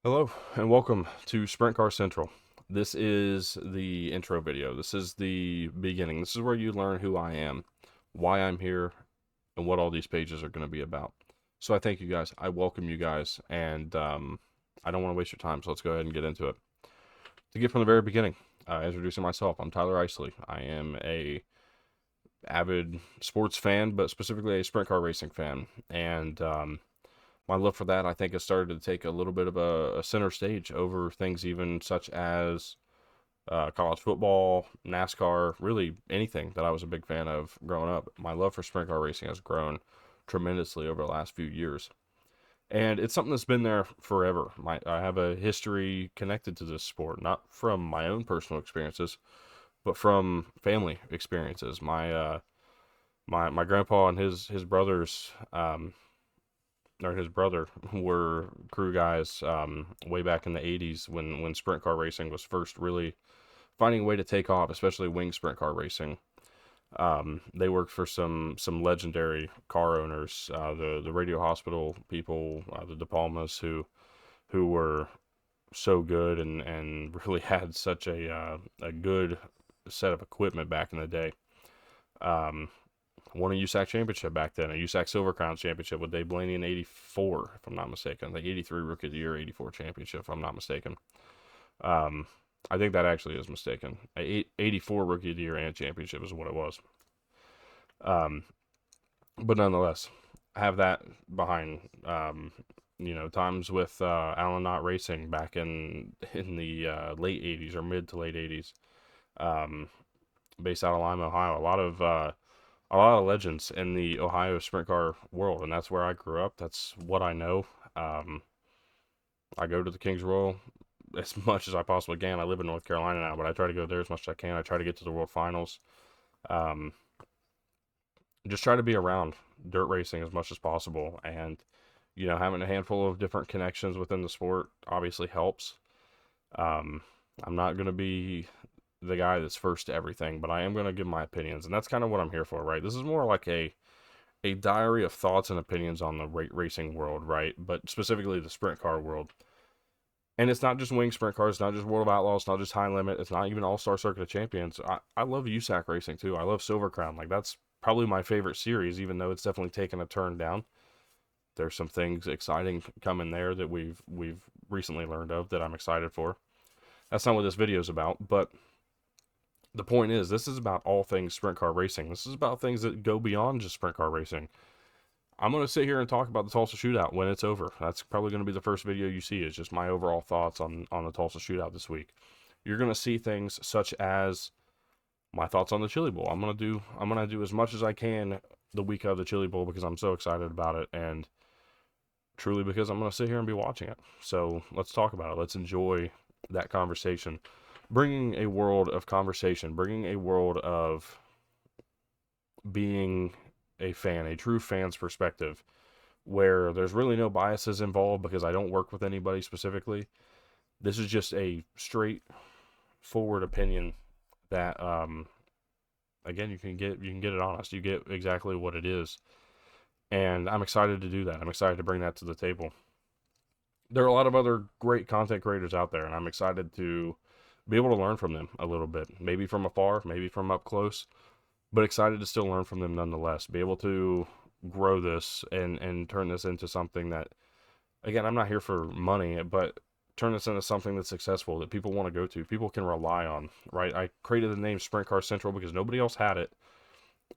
Hello and welcome to Sprint Car Central. This is the intro video. This is the beginning. This is where you learn who I am, why I'm here, and what all these pages are going to be about. So I thank you guys. I welcome you guys, and I don't want to waste your time. So let's go ahead and get into it. To get from the very beginning, introducing myself, I'm Tyler Isley. I am a avid sports fan, but specifically a sprint car racing fan, and my love for that, I think, has started to take a little bit of a center stage over things even such as college football, NASCAR, really anything that I was a big fan of growing up. My love for sprint car racing has grown tremendously over the last few years. And it's something that's been there forever. I have a history connected to this sport, not from my own personal experiences, but from family experiences. My grandpa and his brothers or his brother were crew guys way back in the 80s when sprint car racing was first really finding a way to take off, especially wing sprint car racing. They worked for some legendary car owners, the Radio Hospital people, the De Palmas, who were so good and really had such a good set of equipment back in the day. Um, Won a USAC championship back then, a USAC Silver Crown championship with Dave Blaney in '84, if I'm not mistaken. The '83 Rookie of the Year, '84 championship, if I'm not mistaken. Um, I think that actually is mistaken. '84 Rookie of the Year and championship is what it was. Um, but nonetheless, I have that behind. Times with Alan Knott Racing back in the late '80s or mid to late '80s, um, based out of Lima, Ohio. A lot of legends in the Ohio sprint car world, and that's where I grew up. That's what I know. Um, I go to the Kings Royal as much as I possibly can. I live in North Carolina now, but I try to go there as much as I can. I try to get to the World Finals. Um, just try to be around dirt racing as much as possible, and having a handful of different connections within the sport obviously helps. Um, I'm not going to be the guy that's first to everything, but I am going to give my opinions, and that's kind of what I'm here for, right? This is more like a diary of thoughts and opinions on the racing world, right? But specifically the sprint car world. And it's not just wing sprint cars, it's not just World of Outlaws, it's not just High Limit, it's not even All Star Circuit of Champions. I love USAC racing too. I love Silver Crown. Like, that's probably my favorite series, even though it's definitely taken a turn down. There's some things exciting coming there that we've recently learned of that I'm excited for. That's not what this video is about, but the point is, this is about all things sprint car racing. This is about things that go beyond just sprint car racing. I'm going to sit here and talk about the Tulsa Shootout when it's over. That's probably going to be the first video you see, is just my overall thoughts on the Tulsa Shootout this week. You're going to see things such as my thoughts on the Chili Bowl. I'm going to do as much as I can the week of the Chili Bowl because I'm so excited about it, and truly because I'm going to sit here and be watching it. So let's talk about it. Let's enjoy that conversation. Bringing a world of conversation, bringing a world of being a fan, a true fan's perspective, where there's really no biases involved because I don't work with anybody specifically. This is just a straightforward opinion that, again, you can get it honest. You get exactly what it is, and I'm excited to do that. I'm excited to bring that to the table. There are a lot of other great content creators out there, and I'm excited to be able to learn from them a little bit, maybe from afar, maybe from up close, but excited to still learn from them nonetheless. Be able to grow this and turn this into something that, again, I'm not here for money, but turn this into something that's successful, that people want to go to, people can rely on, right? I created the name Sprint Car Central because nobody else had it.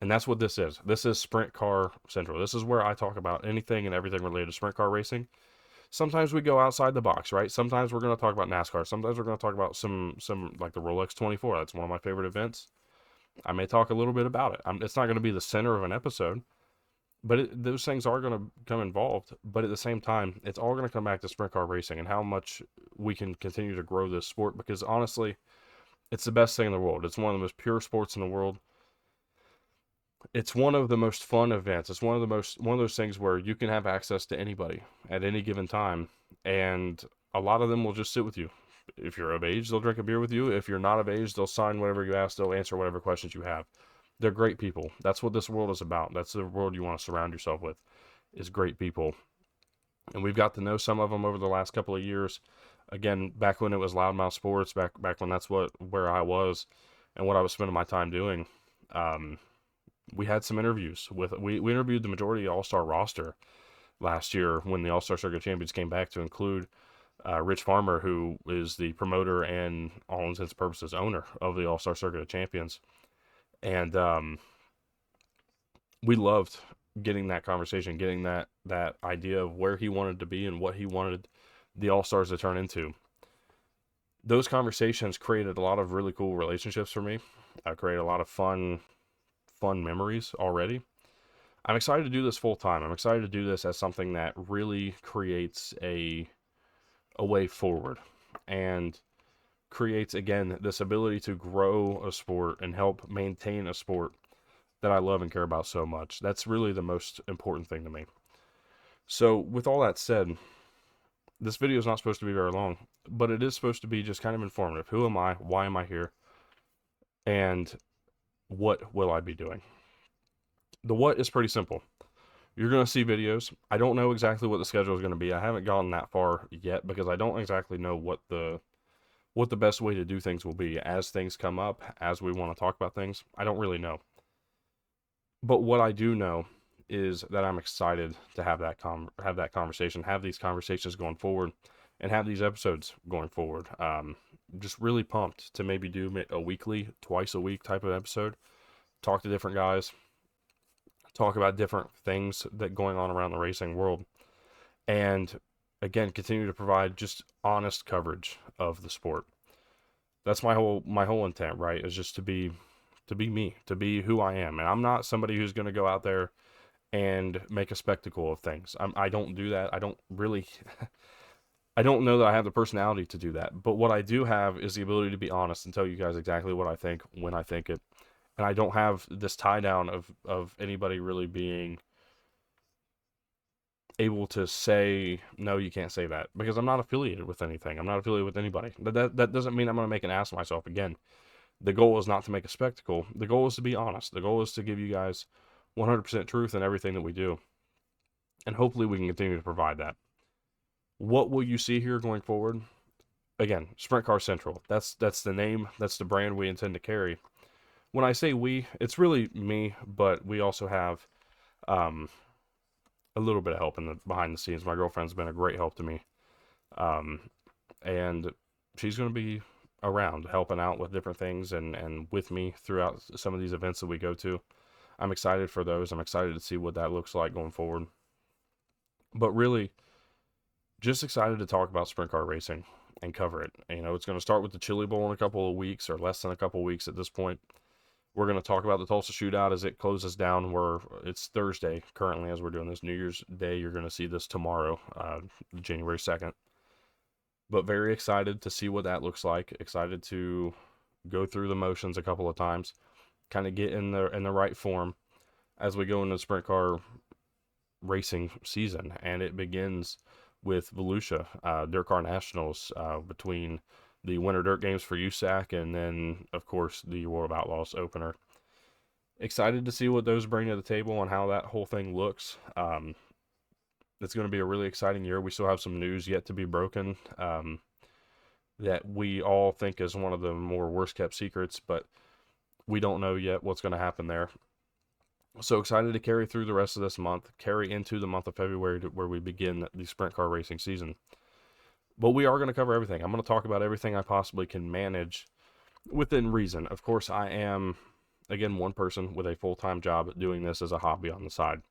And that's what this is. This is Sprint Car Central. This is where I talk about anything and everything related to sprint car racing. Sometimes we go outside the box, right? Sometimes we're going to talk about NASCAR. Sometimes we're going to talk about some like the Rolex 24. That's one of my favorite events. I may talk a little bit about it. It's not going to be the center of an episode, but those things are going to come involved. But at the same time, it's all going to come back to sprint car racing and how much we can continue to grow this sport, because honestly, it's the best thing in the world. It's one of the most pure sports in the world. It's one of the most fun events. It's one of those things where you can have access to anybody at any given time, and a lot of them will just sit with you. If you're of age, they'll drink a beer with you. If you're not of age, they'll sign whatever you ask. They'll answer whatever questions you have. They're great people. That's what this world is about. That's the world you want to surround yourself with, is great people. And we've got to know some of them over the last couple of years. Again, back when it was Loudmouth Sports, back when that's where I was and what I was spending my time doing. Um, we had some interviews we interviewed the majority of All-Star roster last year when the All-Star Circuit Champions came back, to include Rich Farmer, who is the promoter and all intents and purposes owner of the All-Star Circuit of Champions. And we loved getting that conversation, getting that idea of where he wanted to be and what he wanted the All-Stars to turn into. Those conversations created a lot of really cool relationships for me. Created a lot of fun memories already. I'm excited to do this full time. I'm excited to do this as something that really creates a way forward and creates, again, this ability to grow a sport and help maintain a sport that I love and care about so much. That's really the most important thing to me. So with all that said, this video is not supposed to be very long, but it is supposed to be just kind of informative. Who am I? Why am I here? And what will I be doing? The what is pretty simple. You're going to see videos. I don't know exactly what the schedule is going to be. I haven't gone that far yet because I don't exactly know what the best way to do things will be as things come up, as we want to talk about things. I don't really know. But what I do know is that I'm excited to have that conversation, have these conversations going forward, and have these episodes going forward. Just really pumped to maybe do a weekly, twice a week type of episode. Talk to different guys, talk about different things that going on around the racing world, and again, continue to provide just honest coverage of the sport. That's my whole intent, right? Is just to be me, to be who I am. And I'm not somebody who's going to go out there and make a spectacle of things. I don't do that. I don't really, I don't know that I have the personality to do that. But what I do have is the ability to be honest and tell you guys exactly what I think when I think it. And I don't have this tie down of anybody really being able to say, no, you can't say that, because I'm not affiliated with anything. I'm not affiliated with anybody. But that doesn't mean I'm going to make an ass of myself. Again, the goal is not to make a spectacle. The goal is to be honest. The goal is to give you guys 100% truth in everything that we do. And hopefully we can continue to provide that. What will you see here going forward? Again, Sprint Car Central. That's the name. That's the brand we intend to carry. When I say we, it's really me, but we also have a little bit of help in the behind the scenes. My girlfriend's been a great help to me. And she's going to be around helping out with different things and with me throughout some of these events that we go to. I'm excited for those. I'm excited to see what that looks like going forward. But really, just excited to talk about sprint car racing and cover it. You know, it's going to start with the Chili Bowl in a couple of weeks, or less than a couple of weeks at this point. We're going to talk about the Tulsa Shootout as it closes down, where it's Thursday currently as we're doing this. New Year's Day, you're going to see this tomorrow, January 2nd. But very excited to see what that looks like. Excited to go through the motions a couple of times, kind of get in the right form as we go into the sprint car racing season. And it begins with Volusia, Dirt Car Nationals, between the Winter Dirt Games for USAC, and then, of course, the World of Outlaws opener. Excited to see what those bring to the table and how that whole thing looks. It's going to be a really exciting year. We still have some news yet to be broken that we all think is one of the more worst-kept secrets, but we don't know yet what's going to happen there. So excited to carry through the rest of this month, carry into the month of February, where we begin the sprint car racing season. But we are going to cover everything. I'm going to talk about everything I possibly can manage within reason. Of course, I am, again, one person with a full-time job doing this as a hobby on the side.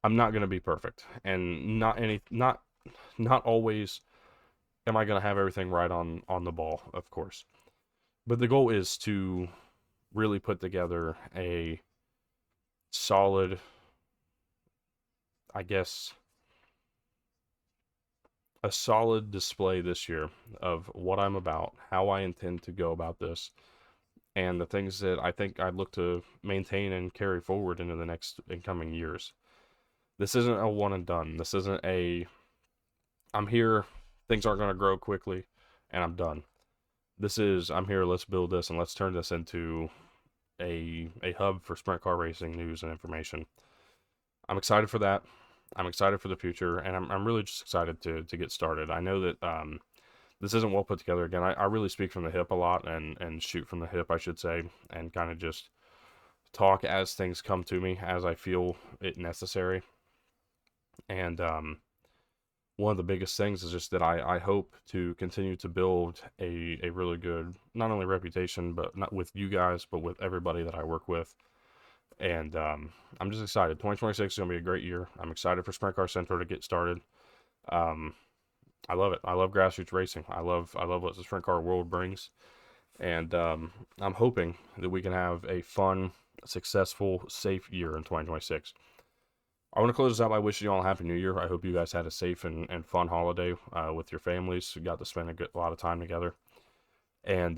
I'm not going to be perfect, and not always am I going to have everything right on the ball, of course. But the goal is to really put together a solid, I guess, a solid display this year of what I'm about, how I intend to go about this, and the things that I think I'd look to maintain and carry forward into the next incoming years. This isn't a one and done. This isn't I'm here, things aren't going to grow quickly, and I'm done. This is, I'm here, let's build this, and let's turn this into a hub for sprint car racing news and information. I'm excited for that. I'm excited for the future, and I'm really just excited to get started. I know that this isn't well put together. Again, I really speak from the hip a lot, and shoot from the hip, I should say, and kind of just talk as things come to me, as I feel it necessary. And one of the biggest things is just that I hope to continue to build a really good, not only reputation, but not with you guys, but with everybody that I work with. And I'm just excited. 2026 is going to be a great year. I'm excited for Sprint Car Central to get started. Um, I love it. I love grassroots racing. I love what the sprint car world brings. And I'm hoping that we can have a fun, successful, safe year in 2026. I want to close this out by wishing you all a happy new year. I hope you guys had a safe and fun holiday with your families. You got to spend a lot of time together. And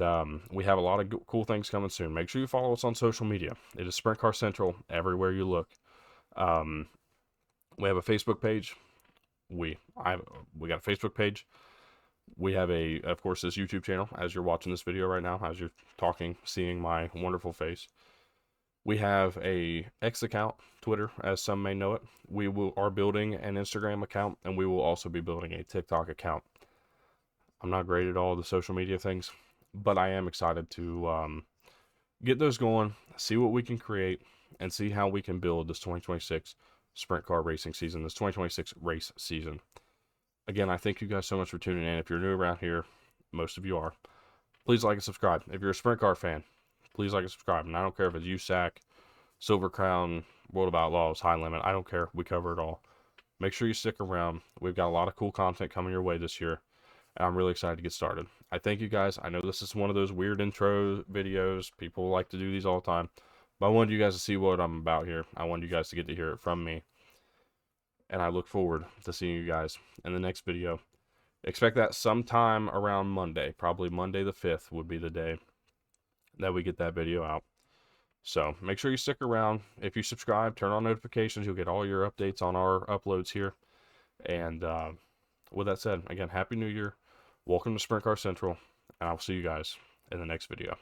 we have a lot of cool things coming soon. Make sure you follow us on social media. It is Sprint Car Central everywhere you look. Um, we have a Facebook page. We got a Facebook page. We have of course, this YouTube channel. As you're watching this video right now, as you're seeing my wonderful face. We have a X account, Twitter, as some may know it. We are building an Instagram account, and we will also be building a TikTok account. I'm not great at all the social media things, but I am excited to get those going, see what we can create, and see how we can build this 2026 sprint car racing season, this 2026 race season. Again, I thank you guys so much for tuning in. If you're new around here, most of you are, please like and subscribe. If you're a sprint car fan, please like and subscribe. And I don't care if it's USAC, Silver Crown, World of Outlaws, High Limit. I don't care. We cover it all. Make sure you stick around. We've got a lot of cool content coming your way this year. And I'm really excited to get started. I thank you guys. I know this is one of those weird intro videos. People like to do these all the time. But I wanted you guys to see what I'm about here. I wanted you guys to get to hear it from me. And I look forward to seeing you guys in the next video. Expect that sometime around Monday. Probably Monday the 5th would be the day that we get that video out. So make sure you stick around. If you subscribe, turn on notifications. You'll get all your updates on our uploads here. And with that said, again, Happy New Year. Welcome to Sprint Car Central. And I'll see you guys in the next video.